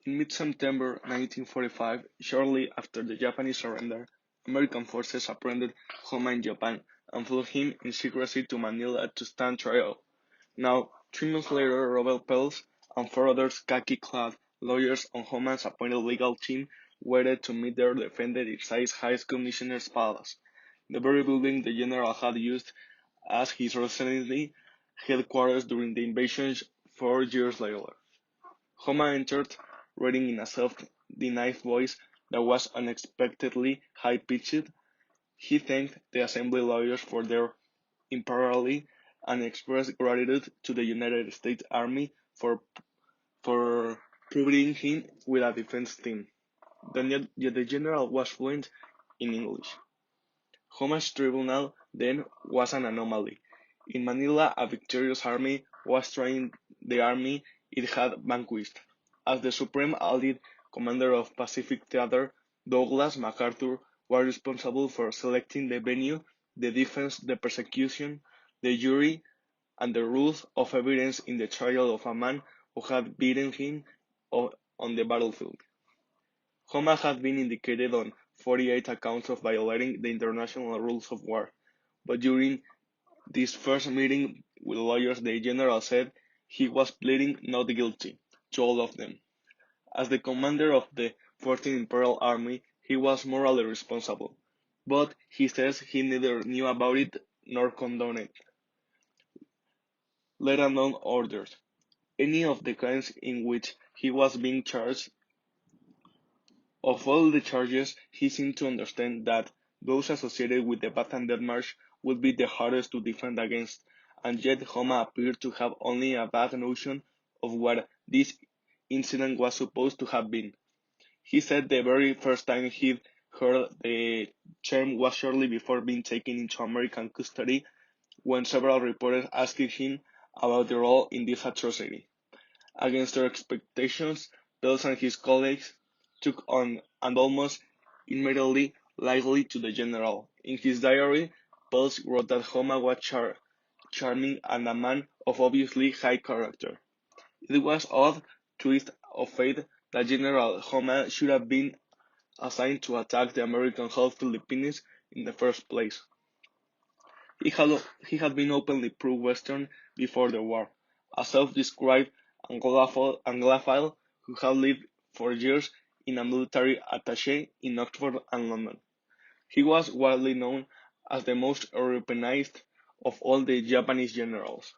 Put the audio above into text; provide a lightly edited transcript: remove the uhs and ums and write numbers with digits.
In mid-September 1945, shortly after the Japanese surrender, American forces apprehended Homa in Japan and flew him in secrecy to Manila to stand trial. Now, 3 months later, Robert Pels and four other khaki-clad lawyers on Homa's appointed legal team waited to meet their defendant inside High Commissioner's Palace, the very building the general had used as his residency headquarters during the invasion 4 years later. Homa entered, reading in a self-denied voice that was unexpectedly high-pitched. He thanked the assembly lawyers for their impartiality and expressed gratitude to the United States Army for providing him with a defense team. The general was fluent in English. Homa's tribunal then was an anomaly. In Manila, a victorious army was trying the army it had vanquished. As the Supreme Allied Commander of Pacific Theater, Douglas MacArthur was responsible for selecting the venue, the defense, the prosecution, the jury, and the rules of evidence in the trial of a man who had beaten him on the battlefield. Homa had been indicted on 48 accounts of violating the international rules of war, but during this first meeting with lawyers the general said he was pleading not guilty to all of them. As the commander of the 14th Imperial Army, he was morally responsible, but he says he neither knew about it nor condoned it, let alone orders any of the crimes in which he was being charged. Of all the charges, he seemed to understand that those associated with the Bath and Death March would be the hardest to defend against, and yet Homa appeared to have only a vague notion of what this incident was supposed to have been. He said the very first time he'd heard the term was shortly before being taken into American custody, when several reporters asked him about the role in this atrocity. Against their expectations, Pels and his colleagues took on and almost immediately likened to the general. In his diary, Pels wrote that Homa was charming and a man of obviously high character. It was odd twist of fate that General Homa should have been assigned to attack the American held Philippines in the first place. He had been openly pro-Western before the war, a self-described Anglophile who had lived for years in a military attaché in Oxford and London. He was widely known as the most Europeanized of all the Japanese generals.